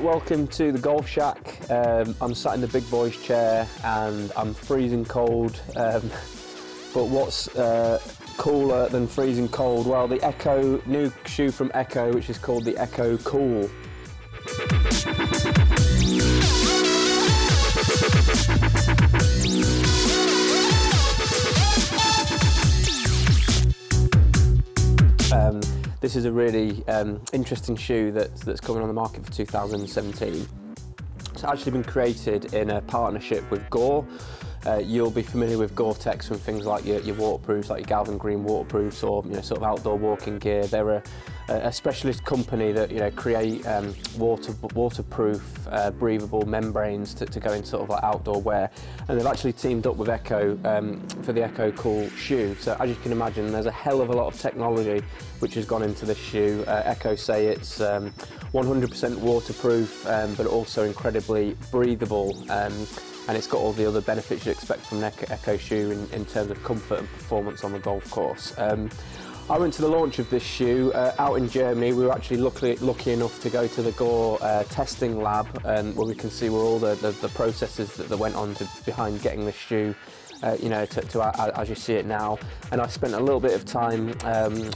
Welcome to the Golf Shack. I'm sat in the big boys chair and I'm freezing cold, but what's cooler than freezing cold? Well, the Ecco, new shoe from Ecco, which is called the Ecco Cool. This is a really interesting shoe that's coming on the market for 2017. It's actually been created in a partnership with Gore. You'll be familiar with Gore-Tex from things like your waterproofs, like your Galvin Green waterproofs, or sort of outdoor walking gear. They're a specialist company that create waterproof, breathable membranes to go in sort of like outdoor wear. And they've actually teamed up with Ecco for the Ecco Cool shoe. So as you can imagine, there's a hell of a lot of technology which has gone into this shoe. Ecco say it's 100% waterproof, but also incredibly breathable. And it's got all the other benefits you'd expect from an Ecco shoe in terms of comfort and performance on the golf course. I went to the launch of this shoe out in Germany. We were actually lucky enough to go to the Gore testing lab, where we can see where all the processes that went on behind getting this shoe as you see it now. And I spent a little bit of time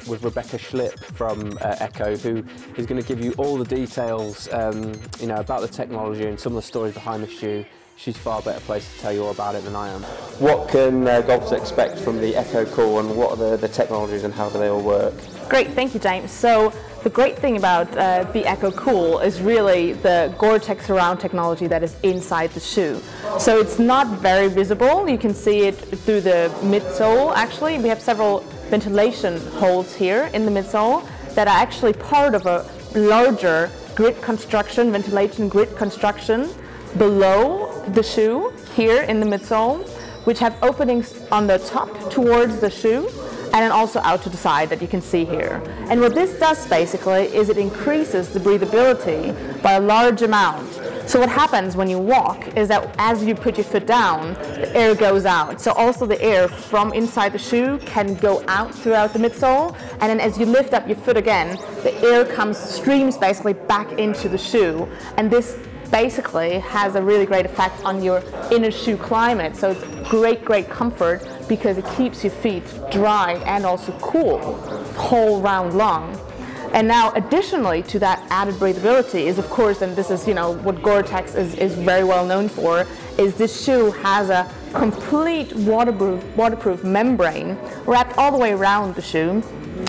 with Rebecca Schlipp from Ecco, who is going to give you all the details about the technology and some of the stories behind the shoe. She's far better placed to tell you all about it than I am. What can golfers expect from the Ecco Cool, and what are the technologies and how do they all work? Great, thank you, James. So the great thing about the Ecco Cool is really the Gore-Tex surround technology that is inside the shoe. So it's not very visible. You can see it through the midsole. Actually, we have several ventilation holes here in the midsole that are actually part of a larger grid construction, ventilation grid construction below the shoe here in the midsole, which have openings on the top towards the shoe and then also out to the side that you can see here. And what this does basically is it increases the breathability by a large amount. So what happens when you walk is that as you put your foot down, the air goes out. So also the air from inside the shoe can go out throughout the midsole, and then as you lift up your foot again, the air streams basically back into the shoe. And this basically has a really great effect on your inner shoe climate. So it's great comfort because it keeps your feet dry and also cool whole round long. And now additionally to that added breathability is, of course, and this is what Gore-Tex is very well known for, is this shoe has a complete waterproof membrane wrapped all the way around the shoe.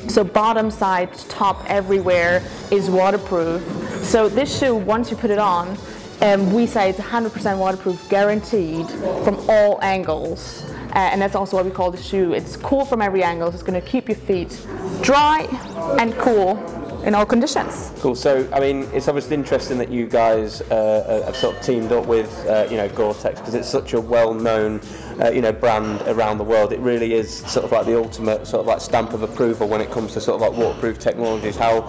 So bottom, side, top, everywhere is waterproof. So this shoe, once you put it on, we say it's 100% waterproof, guaranteed from all angles. And that's also what we call the shoe. It's cool from every angle. So it's going to keep your feet dry and cool in all conditions. Cool. So, I mean, it's obviously interesting that you guys have sort of teamed up with, Gore-Tex, because it's such a well-known, brand around the world. It really is sort of like the ultimate sort of like stamp of approval when it comes to sort of like waterproof technologies. How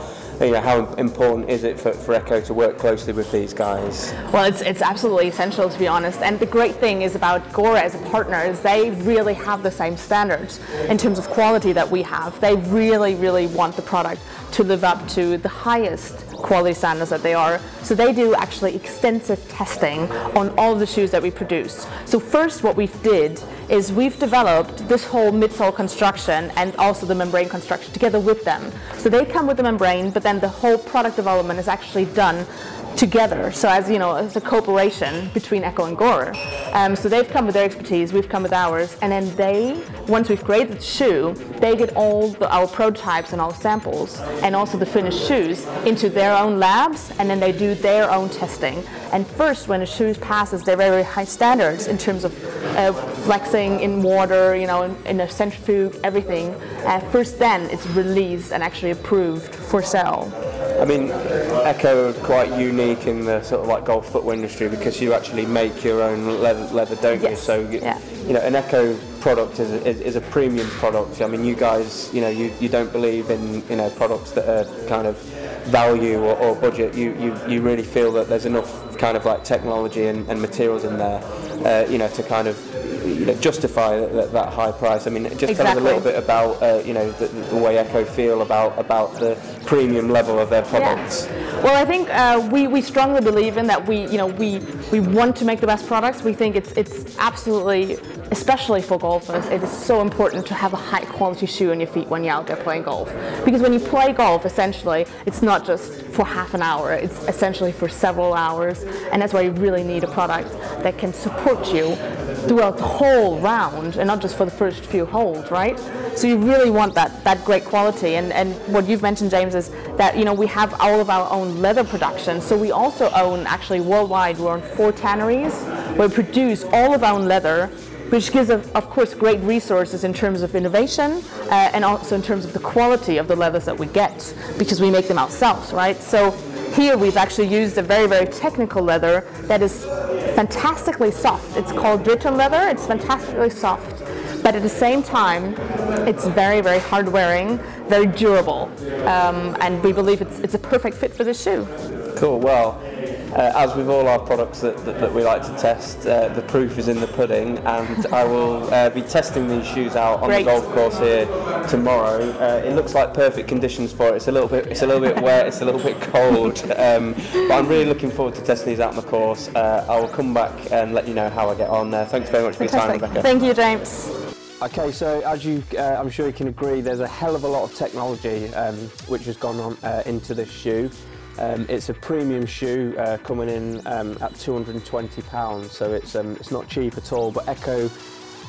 important is it for Ecco to work closely with these guys? Well, it's absolutely essential, to be honest. And the great thing is about Gore as a partner is they really have the same standards in terms of quality that we have. They really want the product to live up to the highest quality standards that they are. So they do actually extensive testing on all of the shoes that we produce. So first what we did is we've developed this whole midsole construction and also the membrane construction together with them. So they come with the membrane, but then the whole product development is actually done together. So as it's a cooperation between Ecco and Gore. So they've come with their expertise, we've come with ours, and then once we've created the shoe, they get all our prototypes and all samples and also the finished shoes into their own labs, and then they do their own testing. And first, when a shoe passes their very high standards in terms of flexing in water, in a centrifuge, everything, first then it's released and actually approved for sale. I mean, Ecco are quite unique in the sort of like golf footwear industry because you actually make your own leather, don't you? So an Ecco product is a premium product. I mean, you guys, you don't believe in products that are kind of value or budget. You really feel that there's enough kind of like technology and materials in there, to kind of justify that high price. I mean, just tell us a little bit about the way Ecco feel about the premium level of their products. Yeah. Well, I think we strongly believe in that. We want to make the best products. We think it's absolutely, especially for golfers, it is so important to have a high quality shoe on your feet when you're out there playing golf. Because when you play golf, essentially, it's not just for half an hour. It's essentially for several hours, and that's why you really need a product that can support you throughout the whole round, and not just for the first few holes, right? So you really want that great quality. And what you've mentioned, James, is that we have all of our own leather production. So we also own, actually worldwide, we're on 4 tanneries where we produce all of our own leather, which gives us, of course, great resources in terms of innovation and also in terms of the quality of the leathers that we get, because we make them ourselves, right? So here we've actually used a very, very technical leather that is fantastically soft. It's called Britain leather. It's fantastically soft, but at the same time, it's very, very hard wearing, very durable, and we believe it's a perfect fit for this shoe. Cool. Well, as with all our products that we like to test, the proof is in the pudding, and I will be testing these shoes out on the golf course here tomorrow. It looks like perfect conditions for it. It's a little bit wet, it's a little bit cold, but I'm really looking forward to testing these out on the course. I will come back and let you know how I get on. Thanks very much for your time, Rebecca. Thank you, James. Okay, so as I'm sure you can agree, there's a hell of a lot of technology which has gone on into this shoe. It's a premium shoe coming in at £220, so it's not cheap at all. But Ecco,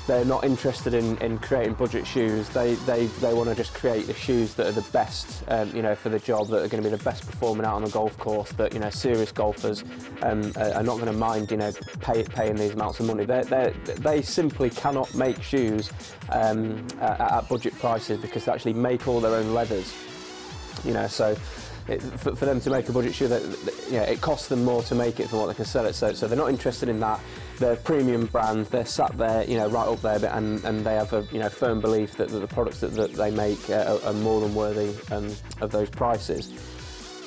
they're not interested in creating budget shoes. They want to just create the shoes that are the best, for the job, that are going to be the best performing out on a golf course. That serious golfers are not going to mind paying these amounts of money. They simply cannot make shoes at budget prices, because they actually make all their own leathers. So. For them to make a budget shoe, it costs them more to make it than what they can sell it. So they're not interested in that. They're a premium brand. They're sat there, right up there, and they have a firm belief that the products that they make are more than worthy of those prices.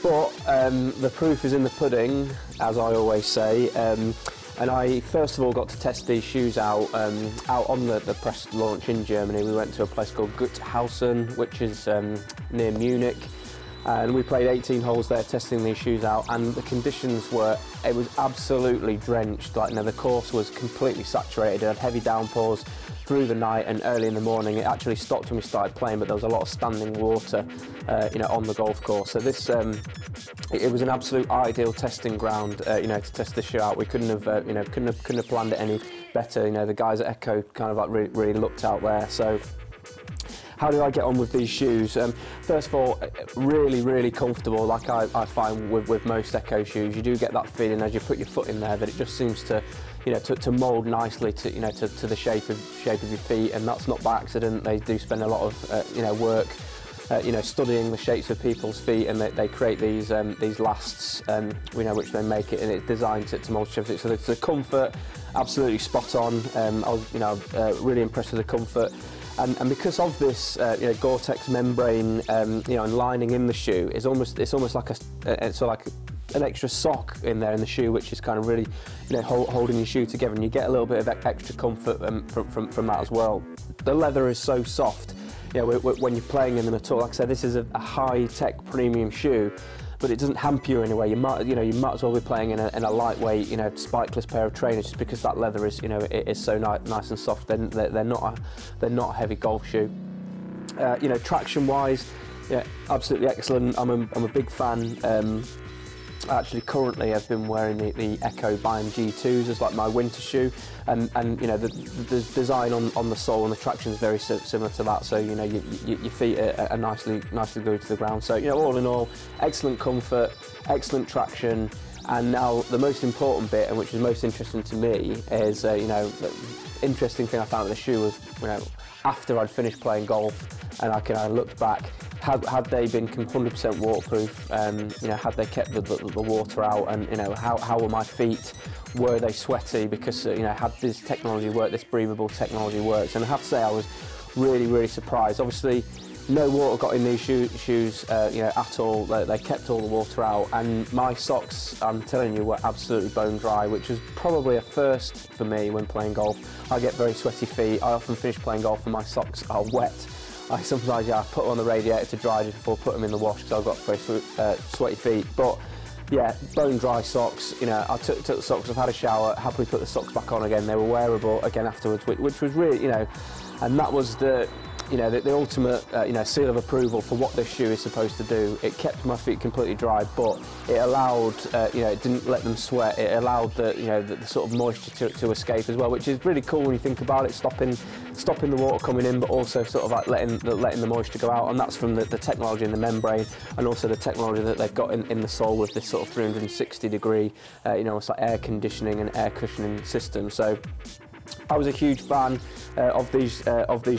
But the proof is in the pudding, as I always say. And I first of all got to test these shoes out on the press launch in Germany. We went to a place called Guthausen, which is near Munich. And we played 18 holes there testing these shoes out, and the conditions it was absolutely drenched. Like, the course was completely saturated. It had heavy downpours through the night and early in the morning. It actually stopped when we started playing, but there was a lot of standing water, on the golf course. So this, it was an absolute ideal testing ground, to test the shoe out. We couldn't have, couldn't have planned it any better. The guys at Ecco kind of really looked out there. So. How do I get on with these shoes? First of all, really, really comfortable. Like I find with most Ecco shoes, you do get that feeling as you put your foot in there that it just seems to, to mould nicely to, to the shape of your feet, and that's not by accident. They do spend a lot of, work, studying the shapes of people's feet, and they create these lasts, which they make it, and it's designed to mould shape. So the comfort, absolutely spot on. I was, really impressed with the comfort. And because of this, Gore-Tex membrane, and lining in the shoe, it's almost like an extra sock in there in the shoe, which is kind of really, holding your shoe together, and you get a little bit of extra comfort from that as well. The leather is so soft, when you're playing in them at all. Like I said, this is a high-tech premium shoe, but it doesn't hamper you anyway. You might as well be playing in a lightweight, spikeless pair of trainers, just because that leather is, it is so nice and soft. They're not a heavy golf shoe. Traction-wise, absolutely excellent. I'm a big fan. Actually, currently I've been wearing the Ecco Biome G2s as like my winter shoe, and the design on the sole and the traction is very similar to that. So your feet are nicely glued to the ground. So all in all, excellent comfort, excellent traction, and now the most important bit, and which is most interesting to me, is the interesting thing I found with the shoe was after I'd finished playing golf, and I looked back. Had they been 100% waterproof, had they kept the water out, and how were my feet? Were they sweaty? Because had this technology worked, this breathable technology works, and I have to say I was really, really surprised. Obviously, no water got in these shoes, at all. They kept all the water out, and my socks, I'm telling you, were absolutely bone dry, which was probably a first for me when playing golf. I get very sweaty feet. I often finish playing golf and my socks are wet. I sometimes put them on the radiator to dry just before I put them in the wash, because I've got very sweaty feet. But yeah, bone dry socks. You know, I took the socks, I've had a shower, happily put the socks back on again. They were wearable again afterwards, which was really, you know, and that was the, you know, the ultimate, you know, seal of approval for what this shoe is supposed to do. It kept my feet completely dry, but it allowed, you know, it didn't let them sweat. It allowed the, you know, the sort of moisture to escape as well, which is really cool when you think about it, stopping the water coming in, but also sort of like letting the moisture go out. And that's from the technology in the membrane, and also the technology that they've got in the sole with this sort of 360-degree, you know, it's like air conditioning and air cushioning system. So I was a huge fan of these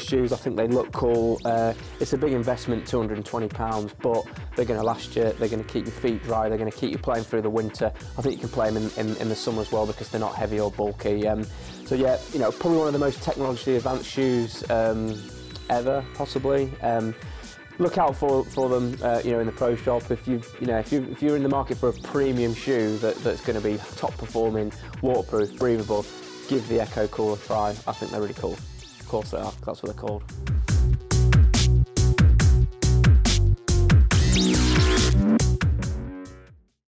shoes. I think they look cool. It's a big investment, £220, but they're going to last you. They're going to keep your feet dry. They're going to keep you playing through the winter. I think you can play them in the summer as well because they're not heavy or bulky. So yeah, you know, probably one of the most technologically advanced shoes ever, possibly. Look out for them, you know, in the pro shop. If you're in the market for a premium shoe that's going to be top performing, waterproof, breathable, give the Ecco Cool a try. I think they're really cool. Of course they are, that's what they're called.